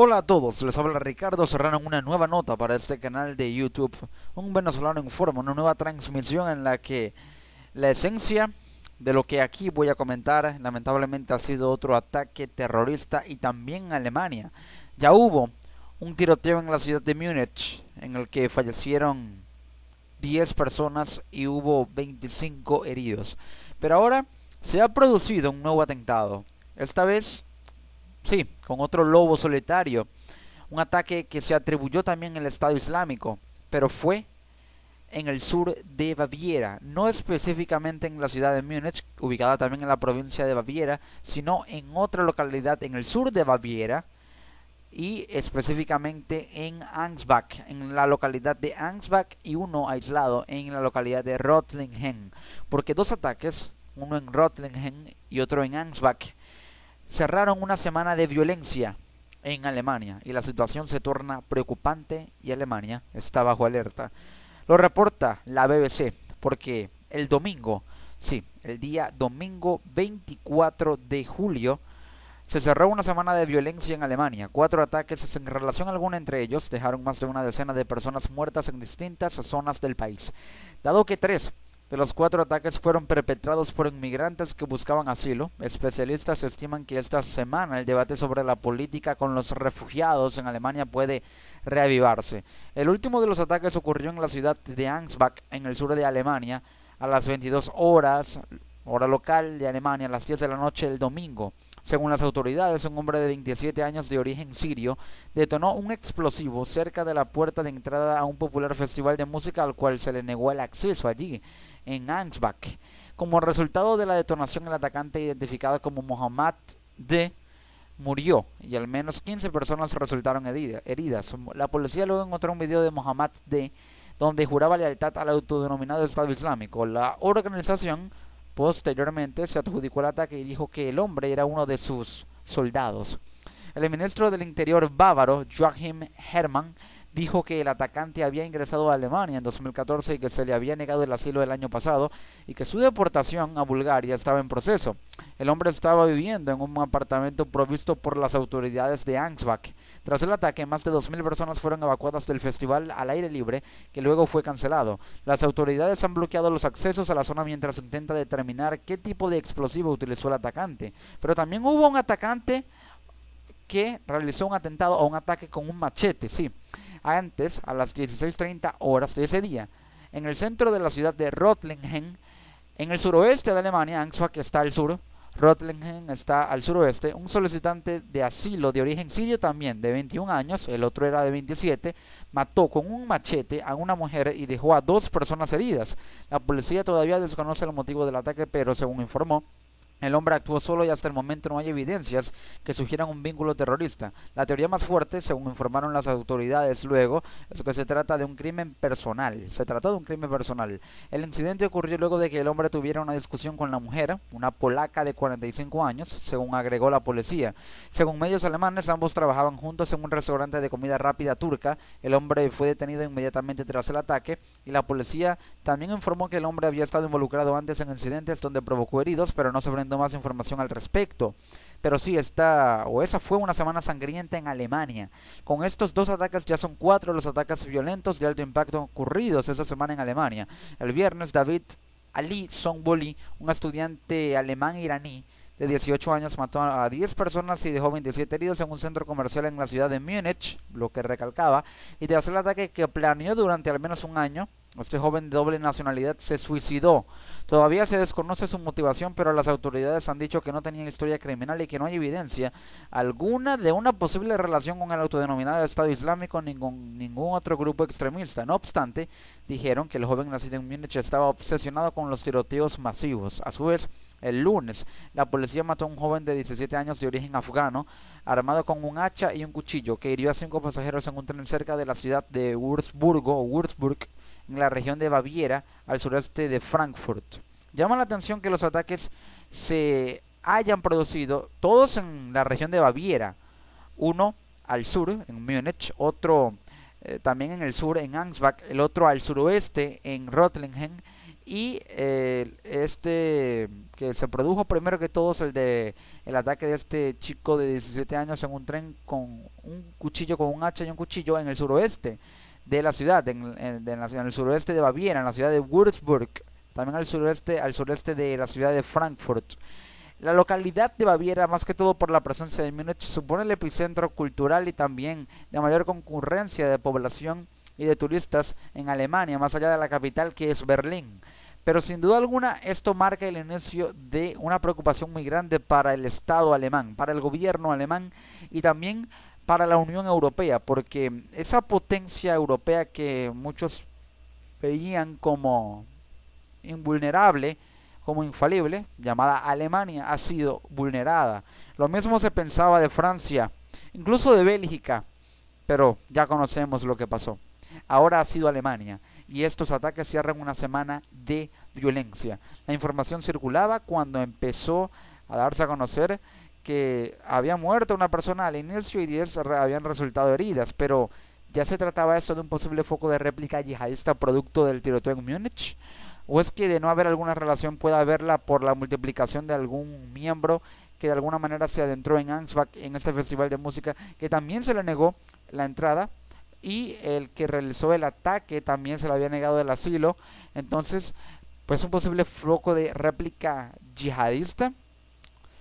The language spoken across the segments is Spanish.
Hola a todos, les habla Ricardo Serrano en una nueva nota para este canal de YouTube. Un venezolano informa, una nueva transmisión en la que la esencia de lo que aquí voy a comentar lamentablemente ha sido otro ataque terrorista y también en Alemania. Ya hubo un tiroteo en la ciudad de Múnich en el que fallecieron 10 personas y hubo 25 heridos. Pero ahora se ha producido un nuevo atentado. Esta vez, sí, con otro lobo solitario. Un ataque que se atribuyó también al Estado Islámico, pero fue en el sur de Baviera, no específicamente en la ciudad de Múnich, ubicada también en la provincia de Baviera, sino en otra localidad en el sur de Baviera y específicamente en Ansbach, en la localidad de Ansbach, y uno aislado en la localidad de Rottlingen, porque dos ataques, uno en Rottlingen y otro en Ansbach, cerraron una semana de violencia en Alemania y la situación se torna preocupante y Alemania está bajo alerta. Lo reporta la BBC porque el domingo, sí, el día domingo 24 de julio, se cerró una semana de violencia en Alemania. 4 ataques sin relación alguna entre ellos dejaron más de una decena de personas muertas en distintas zonas del país. Dado que 3 de los 4 ataques fueron perpetrados por inmigrantes que buscaban asilo, especialistas estiman que esta semana el debate sobre la política con los refugiados en Alemania puede reavivarse. El último de los ataques ocurrió en la ciudad de Ansbach, en el sur de Alemania, a las 22 horas, hora local de Alemania, a las 10 de la noche del domingo. Según las autoridades, un hombre de 27 años de origen sirio detonó un explosivo cerca de la puerta de entrada a un popular festival de música al cual se le negó el acceso allí, en Ansbach. Como resultado de la detonación, el atacante, identificado como Mohammad D., murió y al menos 15 personas resultaron heridas. La policía luego encontró un video de Mohammad D., donde juraba lealtad al autodenominado Estado Islámico. La organización posteriormente se adjudicó el ataque y dijo que el hombre era uno de sus soldados. El ministro del Interior bávaro, Joachim Herrmann, dijo que el atacante había ingresado a Alemania en 2014 y que se le había negado el asilo el año pasado y que su deportación a Bulgaria estaba en proceso. El hombre estaba viviendo en un apartamento provisto por las autoridades de Ansbach. Tras el ataque, más de 2000 personas fueron evacuadas del festival al aire libre, que luego fue cancelado. Las autoridades han bloqueado los accesos a la zona mientras intenta determinar qué tipo de explosivo utilizó el atacante. Pero también hubo un atacante que realizó un atentado o un ataque con un machete, sí, antes, a las 16:30 horas de ese día, en el centro de la ciudad de Rottlingen, en el suroeste de Alemania. Ansbach está al sur, Rottlingen está al suroeste. Un solicitante de asilo de origen sirio también, de 21 años, el otro era de 27, mató con un machete a una mujer y dejó a 2 personas heridas. La policía todavía desconoce el motivo del ataque, pero según informó, el hombre actuó solo y hasta el momento no hay evidencias que sugieran un vínculo terrorista. La teoría más fuerte, según informaron las autoridades luego, es que se trata de un crimen personal. Se trató de un crimen personal. El incidente ocurrió luego de que el hombre tuviera una discusión con la mujer, una polaca de 45 años, según agregó la policía. Según medios alemanes, ambos trabajaban juntos en un restaurante de comida rápida turca. El hombre fue detenido inmediatamente tras el ataque y la policía también informó que el hombre había estado involucrado antes en incidentes donde provocó heridos, pero no se brindó más información al respecto. Pero sí, esa fue una semana sangrienta en Alemania. Con estos 2 ataques ya son 4 los ataques violentos de alto impacto ocurridos esa semana en Alemania. El viernes, David Ali Songboli, un estudiante alemán iraní de 18 años, mató a 10 personas y dejó 27 heridos en un centro comercial en la ciudad de Múnich, lo que recalcaba, y tras el ataque que planeó durante al menos un año, este joven de doble nacionalidad se suicidó. Todavía se desconoce su motivación, pero las autoridades han dicho que no tenía historia criminal y que no hay evidencia alguna de una posible relación con el autodenominado Estado Islámico ni con ningún otro grupo extremista. No obstante, dijeron que el joven nacido en Múnich estaba obsesionado con los tiroteos masivos. A su vez, el lunes, la policía mató a un joven de 17 años de origen afgano, armado con un hacha y un cuchillo, que hirió a 5 pasajeros en un tren cerca de la ciudad de Würzburg, en la región de Baviera, al sureste de Frankfurt. Llama la atención que los ataques se hayan producido todos en la región de Baviera, uno al sur, en Múnich, otro también en el sur, en Ansbach, el otro al suroeste, en Rottlingen, Y este que se produjo primero que todo es el ataque de este chico de 17 años en un tren con un cuchillo, con un hacha y un cuchillo en el suroeste de la ciudad, en el suroeste de Baviera, en la ciudad de Würzburg, también al sureste de la ciudad de Frankfurt. La localidad de Baviera, más que todo por la presencia de Múnich, supone el epicentro cultural y también de mayor concurrencia de población y de turistas en Alemania, más allá de la capital que es Berlín. Pero sin duda alguna esto marca el inicio de una preocupación muy grande para el Estado alemán, para el gobierno alemán y también para la Unión Europea, porque esa potencia europea que muchos veían como invulnerable, como infalible, llamada Alemania, ha sido vulnerada. Lo mismo se pensaba de Francia, incluso de Bélgica, pero ya conocemos lo que pasó. Ahora ha sido Alemania y estos ataques cierran una semana de violencia. La información circulaba cuando empezó a darse a conocer que había muerto una persona al inicio y 10 habían resultado heridas, pero ya se trataba esto de un posible foco de réplica yihadista producto del tiroteo en Múnich, o es que de no haber alguna relación puede haberla por la multiplicación de algún miembro que de alguna manera se adentró en Ansbach, en este festival de música, que también se le negó la entrada, y el que realizó el ataque también se le había negado el asilo. Entonces, pues un posible foco de réplica yihadista.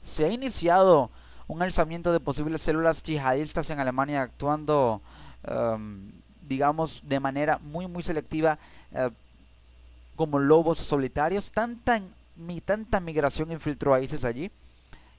Se ha iniciado un alzamiento de posibles células yihadistas en Alemania actuando, digamos, de manera muy selectiva, como lobos solitarios. Tanta migración infiltró a ISIS allí.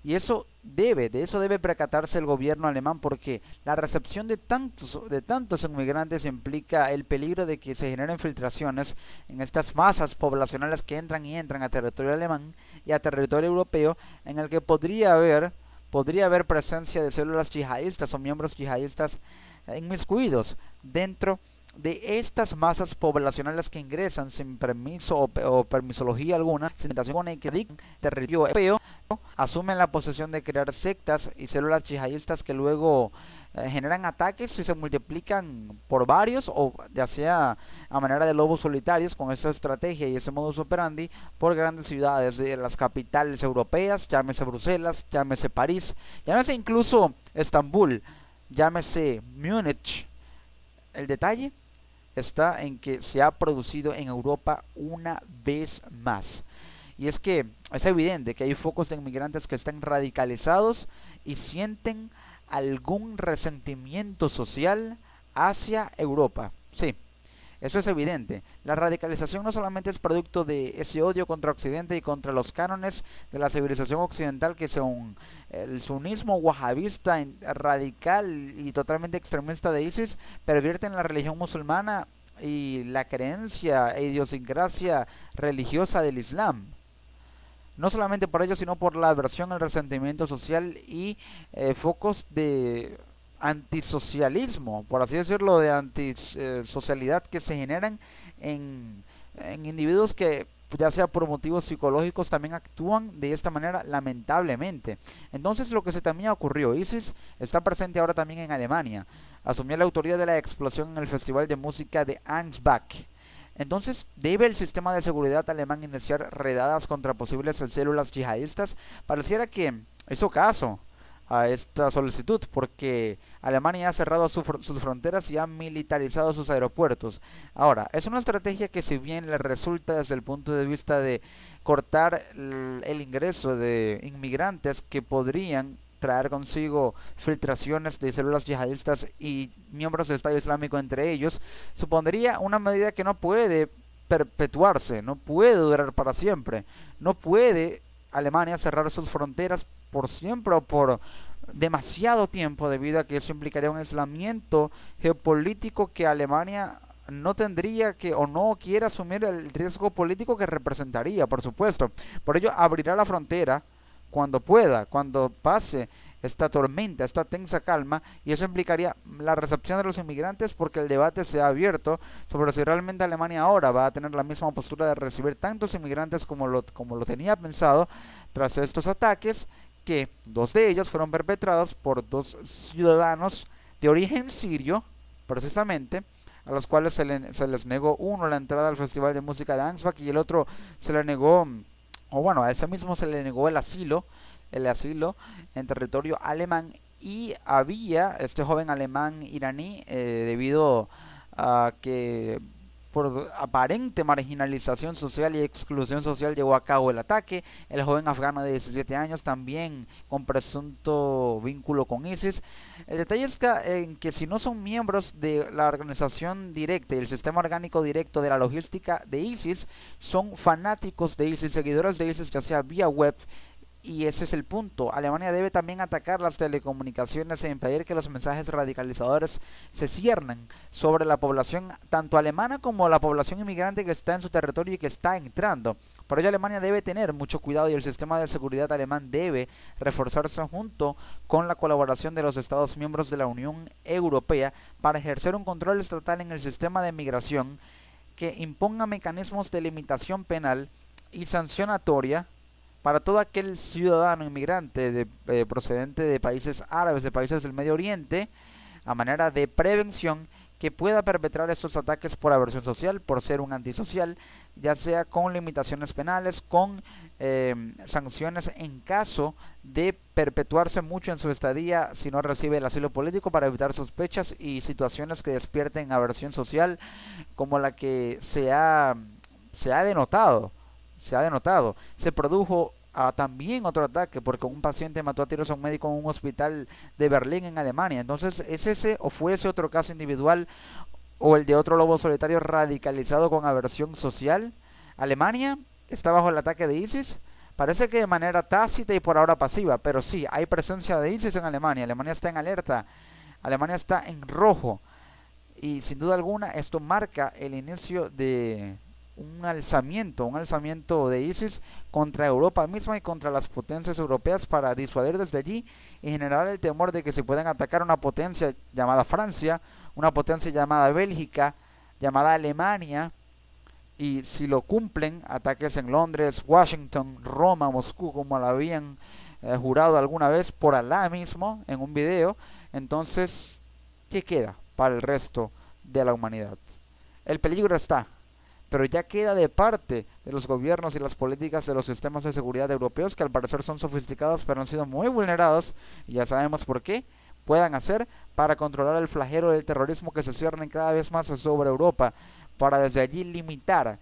Y de eso debe percatarse el gobierno alemán, porque la recepción de tantos inmigrantes implica el peligro de que se generen filtraciones en estas masas poblacionales que entran a territorio alemán y a territorio europeo, en el que podría haber presencia de células yihadistas o miembros yihadistas inmiscuidos dentro de estas masas poblacionales que ingresan sin permiso o permisología alguna, sin invitación y que territorio europeo, asumen la posesión de crear sectas y células yihadistas que luego generan ataques y se multiplican por varios, o ya sea a manera de lobos solitarios, con esa estrategia y ese modus operandi, por grandes ciudades de las capitales europeas, llámese Bruselas, llámese París, llámese incluso Estambul, llámese Múnich. El detalle está en que se ha producido en Europa una vez más. Y es que es evidente que hay focos de inmigrantes que están radicalizados y sienten algún resentimiento social hacia Europa. Sí, eso es evidente. La radicalización no solamente es producto de ese odio contra Occidente y contra los cánones de la civilización occidental, que según el sunismo wahhabista radical y totalmente extremista de ISIS pervierte en la religión musulmana y la creencia e idiosincrasia religiosa del Islam. No solamente por ello, sino por la aversión al resentimiento social y focos de antisocialismo, por así decirlo, de antisocialidad que se generan en individuos que, ya sea por motivos psicológicos, también actúan de esta manera, lamentablemente. Entonces, lo que se también ocurrió, ISIS está presente ahora también en Alemania. Asumió la autoría de la explosión en el Festival de Música de Ansbach. Entonces, ¿debe el sistema de seguridad alemán iniciar redadas contra posibles células yihadistas? Pareciera que hizo caso a esta solicitud, porque Alemania ha cerrado sus fronteras y ha militarizado sus aeropuertos. Ahora, es una estrategia que, si bien le resulta desde el punto de vista de cortar el ingreso de inmigrantes que podrían traer consigo filtraciones de células yihadistas y miembros del Estado Islámico entre ellos, supondría una medida que no puede perpetuarse, no puede durar para siempre. No puede Alemania cerrar sus fronteras por siempre o por demasiado tiempo, debido a que eso implicaría un aislamiento geopolítico que Alemania no tendría que, o no quiere asumir el riesgo político que representaría, por supuesto. Por ello abrirá la frontera cuando pueda, cuando pase esta tormenta, esta tensa calma, y eso implicaría la recepción de los inmigrantes, porque el debate se ha abierto sobre si realmente Alemania ahora va a tener la misma postura de recibir tantos inmigrantes como lo tenía pensado, tras estos ataques, que 2 de ellos fueron perpetrados por 2 ciudadanos de origen sirio, precisamente, a los cuales se les negó uno la entrada al Festival de Música de Ansbach y el otro se le negó, o bueno, a ese mismo se le negó el asilo en territorio alemán. Y había este joven alemán iraní, debido a que por aparente marginalización social y exclusión social llevó a cabo el ataque. El joven afgano de 17 años, también con presunto vínculo con ISIS. El detalle está en que si no son miembros de la organización directa y el sistema orgánico directo de la logística de ISIS, son fanáticos de ISIS, seguidores de ISIS, ya sea vía web. Y ese es el punto. Alemania debe también atacar las telecomunicaciones e impedir que los mensajes radicalizadores se ciernen sobre la población, tanto alemana como la población inmigrante que está en su territorio y que está entrando. Por ello, Alemania debe tener mucho cuidado y el sistema de seguridad alemán debe reforzarse junto con la colaboración de los Estados miembros de la Unión Europea para ejercer un control estatal en el sistema de migración que imponga mecanismos de limitación penal y sancionatoria para todo aquel ciudadano inmigrante procedente de países árabes, de países del Medio Oriente, a manera de prevención, que pueda perpetrar estos ataques por aversión social, por ser un antisocial, ya sea con limitaciones penales, con sanciones en caso de perpetuarse mucho en su estadía si no recibe el asilo político, para evitar sospechas y situaciones que despierten aversión social, como la que se ha denotado. Se produjo también otro ataque porque un paciente mató a tiros a un médico en un hospital de Berlín, en Alemania. Entonces, ¿es ese o fue ese otro caso individual o el de otro lobo solitario radicalizado con aversión social? Alemania está bajo el ataque de ISIS. Parece que de manera tácita y por ahora pasiva, pero sí, hay presencia de ISIS en Alemania. Alemania está en alerta, Alemania está en rojo. Y sin duda alguna esto marca el inicio de un alzamiento de ISIS contra Europa misma y contra las potencias europeas, para disuadir desde allí y generar el temor de que se puedan atacar una potencia llamada Francia, una potencia llamada Bélgica, llamada Alemania, y si lo cumplen, ataques en Londres, Washington, Roma, Moscú, como lo habían jurado alguna vez por Alá mismo en un video. Entonces, ¿qué queda para el resto de la humanidad? El peligro está, pero ya queda de parte de los gobiernos y las políticas de los sistemas de seguridad europeos, que al parecer son sofisticados pero han sido muy vulnerados, y ya sabemos por qué, puedan hacer para controlar el flagelo del terrorismo que se cierne cada vez más sobre Europa, para desde allí limitar,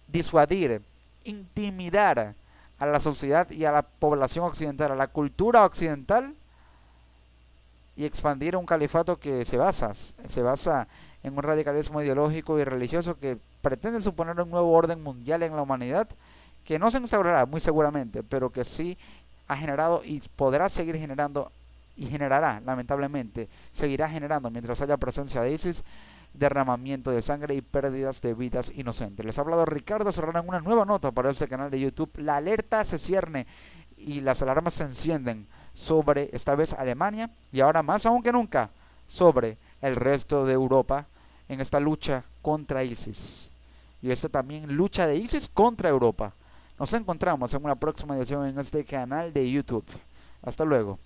disuadir, intimidar a la sociedad y a la población occidental, a la cultura occidental, y expandir un califato que se basa en un radicalismo ideológico y religioso que pretende suponer un nuevo orden mundial en la humanidad, que no se instaurará muy seguramente, pero que sí ha generado y podrá seguir generando, y generará, lamentablemente, seguirá generando, mientras haya presencia de ISIS, derramamiento de sangre y pérdidas de vidas inocentes. Les ha hablado Ricardo Serrano en una nueva nota para este canal de YouTube. La alerta se cierne y las alarmas se encienden sobre, esta vez, Alemania, y ahora más aún que nunca, sobre el resto de Europa en esta lucha contra ISIS. Y esta también lucha de ISIS contra Europa. Nos encontramos en una próxima edición en este canal de YouTube. Hasta luego.